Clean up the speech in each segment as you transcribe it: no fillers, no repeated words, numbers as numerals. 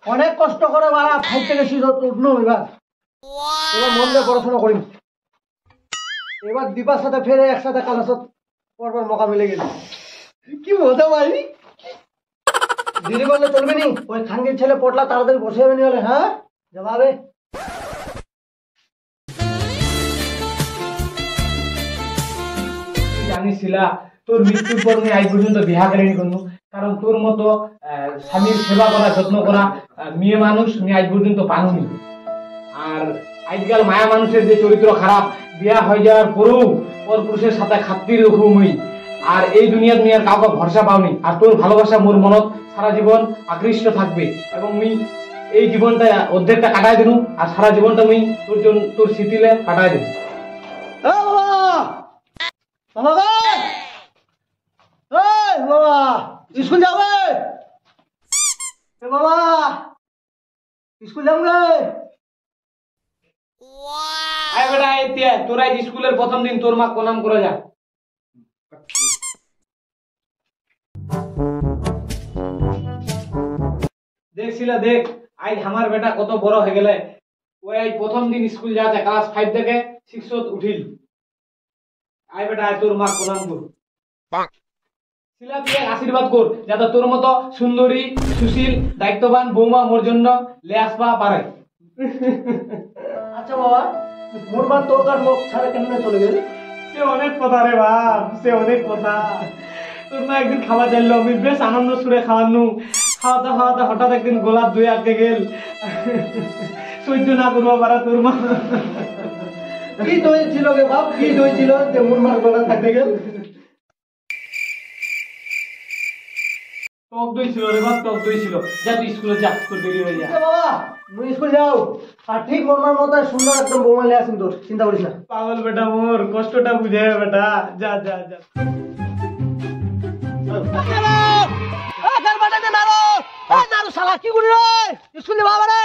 অনেক কষ্ট করে বাড়া ফাইভ থেকে উঠলো এবার এবার মন দিয়ে পড়াশোনা করি এবার দীপার সাথে ফেরে একসাথে ক্লাসত পড়বার মৌকা মিলে গেল কি মজা ভাই দিদি বললে চলবে নি ওই খানগির ছেলে পড়লা তাড়াতাড়ি বসে যাবে নি হলে হ্যাঁ যাবে জানিসিলা তোর মৃত্যুর পর আমি আজ পর্যন্ত বিয়া করিনি কোনো কারণ তোর মতো স্বামীর সেবা করা যত্ন করা মেয়ে মানুষ আমি আজ পর্যন্ত পাইনি আর আজকাল মায়া মানুষের যে চরিত্র খারাপ বিয়া হয়ে যাওয়ার পরেও পর পুরুষের সাথে খাতির রাখু মুই আর এই দুনিয়ার নিয়ে আর কাউকে ভরসা পাওনি আর তোর ভালোবাসা মোর মনত সারা জীবন আকৃষ্ট থাকবে এবং মুই এই জীবনটা অর্ধেকটা কাটাই দিনু আর সারা জীবনটা মুই তোর স্মৃতিলে কাটাই দিন বাবা বাবা স্কুল যাবে বাবা স্কুল যাবে আয় বেটা এতে তোরা স্কুলের প্রথম দিন তোর মা প্রণাম করে যা দেখছিলা দেখ আজ আমার বেটা কত বড় হয়ে গেলে ওই আজ প্রথম দিন স্কুল যাচ্ছে ক্লাস 5 থেকে 6 উঠিল আয় বেটা আয় তোর মা প্রণাম কর শিলা তুই আশীর্বাদ কর যাতে তোর মতো সুন্দরী সুশীল দায়িত্ববান বৌমা মোর জন্য লে আসবা পারে আচ্ছা বাবা মোর মা তোর কার মুখ ছাড়া কেমনে চলে গেল সে অনেক কথা রে বাপ সে অনেক কথা তোর মা একদিন খাওয়া চাইলো আমি বেশ আনন্দ সুরে খাওয়ানো খাওয়াতে খাওয়াতে হঠাৎ একদিন গোলাপ ধুয়ে আটকে গেল সহ্য না করবো পারা তোর মা কি দই ছিল গে বাপ কি দই ছিল যে মোর মার গলা থাকতে গেল টক দই ছিল রে বাপ টক দই ছিল যা তুই স্কুলে যা তোর দেরি হয়ে যা বাবা মুই স্কুল যাও আর ঠিক মোর মার মতো সুন্দর একদম বৌমা নিয়ে আসুন তোর চিন্তা করিস না পাগল বেটা মোর কষ্টটা বুঝে বেটা যা যা যা শালা কি করি রে স্কুল যাবা রে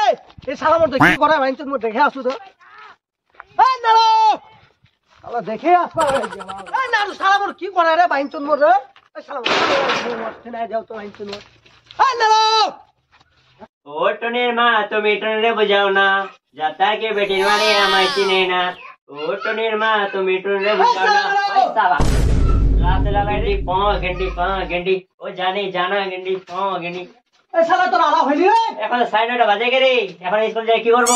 এই শালা মোর কি করে ভাই তুই মোর দেখে আসু তো এই নারো শালা দেখে আসবা এই নারু শালা মোর কি করে রে ভাই তুই মোর রে এই শালা মোর না যাও তো ভাই তুই মোর এই নারো ও টনের মা তুমি টনরে বুঝাও না যাতা के बेटी वाले আমায় চিনে না ও টনের মা তুমি টনরে বুঝাও না ওই সালা রাত লাগাই ঘন্টি ও জানি জানা ঘন্টি এই শালা তোর আলা হইলি রে এখন 9:30 বাজে গেলি এখন স্কুল যাই কি করব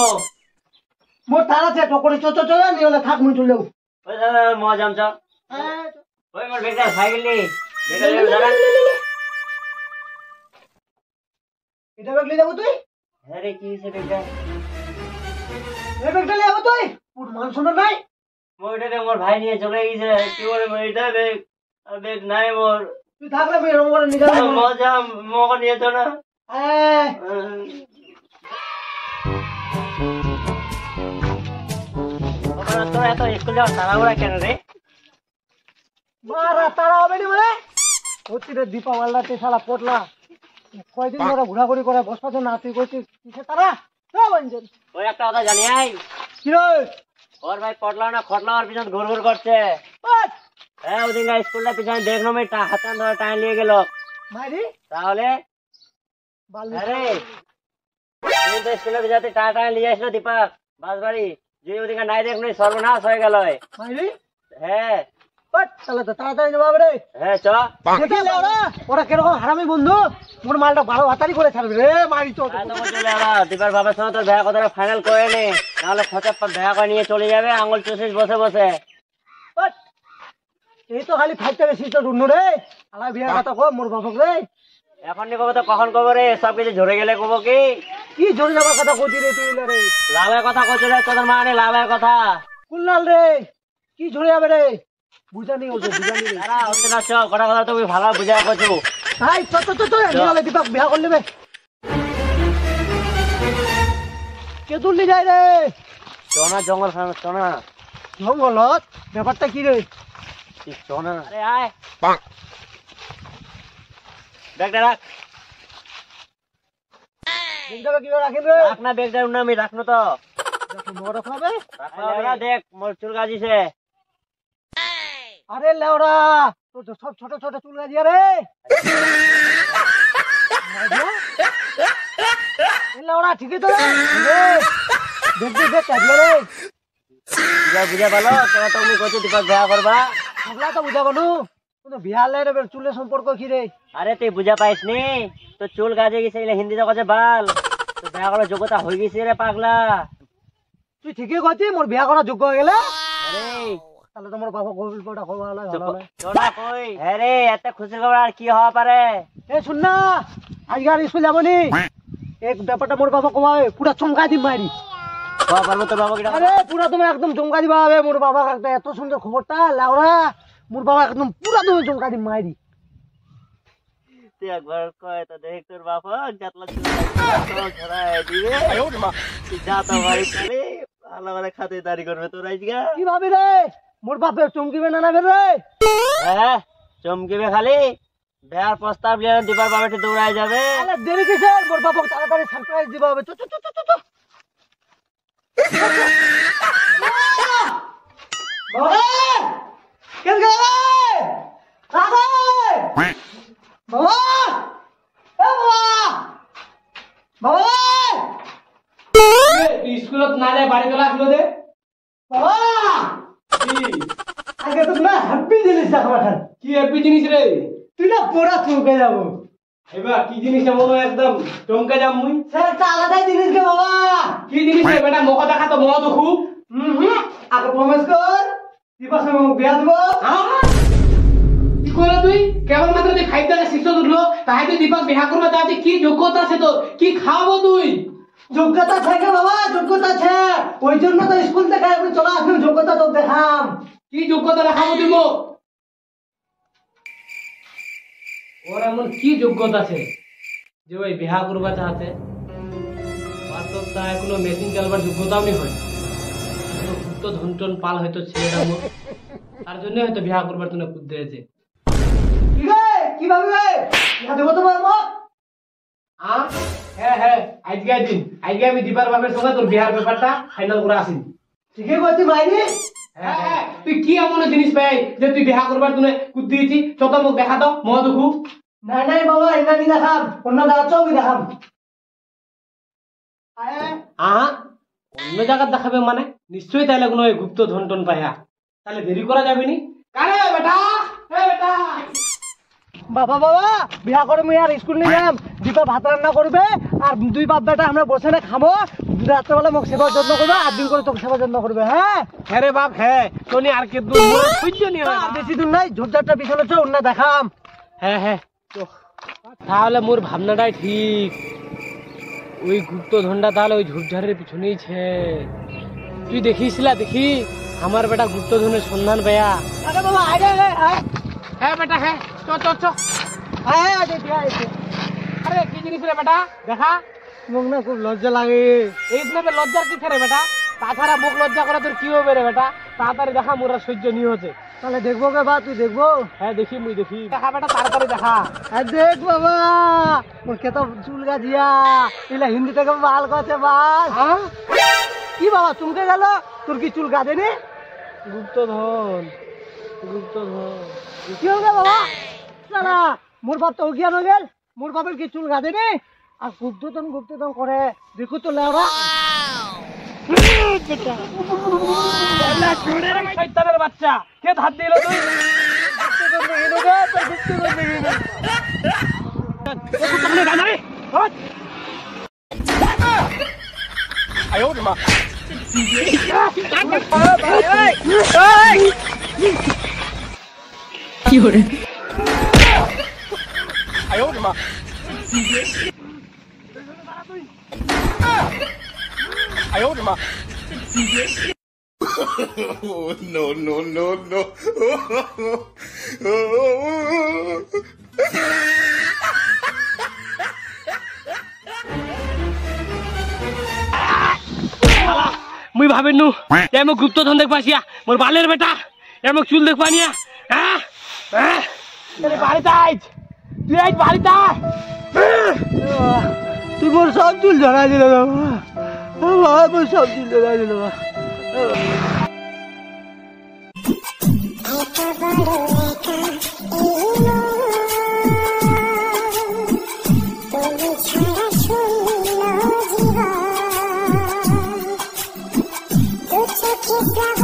মোর তার আছে টকরি চো নি হলে থাক মুই চলে যাও ওই দাদা মজাম চ ওই মোর বেটা সাইকেল নি বেটা দাদা এটা বেগলি যাবো তুই আরে কি সে বেটা এই বেগটা নিয়ে যাবো তুই পুর মান শুনে নাই মোরটাকে মোর ভাই নিয়ে চলে গেছে কি করে মোরটা বেগ নাই মোর তুই থাকলে আমি এরকম করে নিয়ে যাবো মজা মগন নিয়ে তো না তোরা এত স্কুল যাওয়ার তাড়াহুড়া কেন রে মারা তারা হবে নি বলে হচ্ছি রে দীপাবলিতে শালা পটলা কয়দিন ধরে ঘোরাঘুরি করে বসপাতে না তুই করছিস কিসে তারা ওই একটা কথা জানি আই কি রে ওর ভাই পটলা না খটলা ওর পিছন ঘুর ঘুর করছে হ্যাঁ ওদিন স্কুলটা পিছনে দেখলো মেয়ে হাতে ধরে টাইম নিয়ে গেল মাইরি তাহলে আরে তো স্কুলের পিছনে টাটা নিয়ে আসলো দীপক বাস বাড়ি যে ওদিকে নাই দেখলো সর্বনাশ হয়ে গেল মাইরি হ্যাঁ তাহলে তো তাড়াতাড়ি যাবো রে হ্যাঁ চ ওরা কিরকম হারামি বন্ধু মোর মালটা ভালো হাতারি করে ছাড়বে রে মারি তো দীপার বাবার সঙ্গে তোর দেখা কথা ফাইনাল করে নে নাহলে খরচা দেখা করে নিয়ে চলে যাবে আঙুল চুষিস বসে বসে এই তো খালি ফাইভ থেকে সিস্টার উন্নু রে আলা বিয়ার কথা কো মোর বাপক রে এখন নি কবে তো কখন কব রে সব কিছু ঝরে গেলে কব কি ঝরে যাবার কথা কইছি রে তুই রে লালের কথা কইছ রে তোদের মা নে লালের কথা কোন লাল রে কি ঝরে যাবে রে বুঝানি হচ্ছে বুঝানি রে আরে হচ্ছে না চ কথা কথা তুমি ভালো বুঝা কইছো হাই তো নিলে দীপক বিয়া করলে বে কে তুললি যায় রে সোনা জঙ্গল সোনা জঙ্গলত ব্যাপারটা কি রে সোনা আরে আয় ব্যাগটা রাখ বেগটা কি রাখেন রে রাখ না ব্যাগটা না আমি রাখনো তো মোর রাখবে রাখা দেখ মোর চুল গাজিছে আরে লেওড়া তো সব ছোট ছোট চুল গাজিয়া রে ওরা ঠিকই তো রে দেখ দেখ দেখ কাটলো রে বুঝা ভালো তোরা তুমি কত দীপক বিয়া করবা সবলা তো বুঝা বানু কোনো বিয়া লাই রে চুলের সম্পর্ক কি রে আরে তুই বুঝা পাইস নি তো চুল গাজে গেছে এগুলা হিন্দিতে কছে বাল তো বিয়া করার যোগ্যতা হয়ে গেছে রে পাগলা তুই ঠিকই কইছিস মোর বিয়া করা যোগ্য হয়ে গেলে আরে তাহলে তোমার বাবা কবিল পড়া খবর হলো ভালো হলো তোরা কই হ্যাঁ রে এত খুশির খবর আর কি হওয়া পারে এ শুন না আজকে আর স্কুল যাবো নি এক ব্যাপারটা মোর বাবা কমাবে পুরা চমকা দিম মারি হওয়া পারবো তোর বাবা কিটা আরে পুরা তুমি একদম চমকা দিবা হবে মোর বাবা একটা এত সুন্দর খবরটা লাউরা মোর বাবা একদম পুরা তুমি চমকা দিম মারি তুই একবার কয় তো দেখ তোর বাবা জাতলা চুল ধরায় দিবে তুই যা তো বাড়ি চলে ভালো করে খাতে দাঁড়ি করবে তোর আজকে কি ভাবি রে মোর বাপে চমকিবে না না রে হ্যাঁ চমকিবে খালি বিয়ার প্রস্তাব নিয়ে দিবার বাবাটি দৌড়ায় যাবে আরে দেরি কিসের মোর বাবা তাড়াতাড়ি সারপ্রাইজ দিবা হবে চো চো চো চো চো বাবা কেন গেলে বাবা বাবা বাবা তুই স্কুলত না যায় বাড়ি চলে আসলো দে বাবা আগে তো না হ্যাপি জিনিস দেখাবা খান কি হ্যাপি জিনিস রে তুই না পুরা চমকে যাবো এবার কি জিনিস এমন একদম চমকে যাম মুই স্যার তা আলাদাই জিনিস গে বাবা কি জিনিস রে বেটা মুখ দেখা তো মুখ দেখু আগে প্রমিস কর দিবা সঙ্গে মুখ বিয়া দিব কি কইলা তুই কেবল মাত্র তুই খাইতে শিষ্য দুলো তাই তুই দীপক বিয়া করবে তাতে কি যোগ্যতা আছে তোর কি খাওয়াবো তুই যোগ্যতা থাকে বাবা যোগ্যতা আছে ওই জন্য তো স্কুল থেকে আমি চলে আসলাম যোগ্যতা তো দেখাম কি যোগ্যতা দেখাবো তুই মুখ ওর এমন কি যোগ্যতা আছে যে ওই বিয়া করবা চাহতে বাস্তব তা এখনো মেশিন চালবার যোগ্যতাও নেই হয় তো ধনটন পাল হয়তো ছেলেটা মোর তার জন্য হয়তো বিয়া করবার জন্য কুদ্দে আছে কি রে কি ভাবি রে ইহা দেব তোমার মুখ হ্যাঁ হ্যাঁ আজকে আমি দীপার বাপের সঙ্গে তোর বিহার ব্যাপারটা ফাইনাল করে আসি ঠিকই বলছি মাইনি হ্যাঁ তুই কি এমন জিনিস পাই যে তুই বিহা করবার জন্য কুদ্দিয়েছি চত মুখ দেখা দাও মহ দেখু নাই নাই বাবা এটা নি দেখাম অন্য দেখাচ্ছ আমি দেখাম অন্য জায়গা দেখাবে মানে নিশ্চয়ই তাহলে কোনো গুপ্ত ধন টন পাইয়া তাহলে দেরি করা যাবে নি কারে বেটা বেটা বাবা বাবা বিয়া করে আমি আর স্কুল নিয়ে যাম দীপা ভাত রান্না করবে আর দুই বাপ বেটা আমরা বসে না খাবো রাত্রেবেলা মোক সেবার যত্ন করবে 8 দিন করে তোকে সেবার যত্ন করবে হ্যাঁ হ্যাঁ রে বাপ হ্যাঁ তোনি আর কে দূর মোর সহ্য নি হয় আর বেশি দূর নাই ঝোরঝারটা পিছনে চো অন্য দেখাম হ্যাঁ হ্যাঁ তাহলে মোর ভাবনাটাই ঠিক ওই গুপ্ত ধনটা তাহলে ওই ঝোপঝাড়ের পিছনেই ছে তুই দেখিসলা দেখি আমার বেটা গুপ্ত ধনের সন্ধান পেয়া আরে বাবা আরে হ্যাঁ বেটা হ্যাঁ চ চ চ আরে কি জিনিস রে বেটা দেখা মোক না খুব লজ্জা লাগে এই লজ্জার কি রে বেটা তাছাড়া মুখ লজ্জা করা তোর কি হবে রে বেটা তাড়াতাড়ি দেখা মোর আর সহ্য নি হচ্ছে তাহলে দেখবো কে বা তুই দেখবো হ্যাঁ দেখি মুই দেখি দেখা বেটা তাড়াতাড়ি দেখা আর দেখ বাবা মোর কে তো চুল গাজিয়া এলা হিন্দি থেকে বাল করছে বাল কি বাবা চুমকে গেল তোর কি চুল গাজেনি গুপ্তধন কি হবে বাবা সারা মোর বাপ তো অজ্ঞান হয়ে গেল মোর বাপের কি চুল গাজেনি আর গুপ্তধন করে দেখো তো লেওরা শয়তানের বাচ্চা কে হাত দিল তুই কি হরে no, no, no, no. মুই ভাবিনু এমক গুপ্তধন দেখ পাছিয়া মোর বালের বেটা এমক চুল দেখ পানিয়া বাড়িতে আইজ তুই আইজ বাড়িতে আয় তুই মোর সব চুল ঝরা দিল বাবা মোর সব চুল ঝরা দিল বাবা Podcast.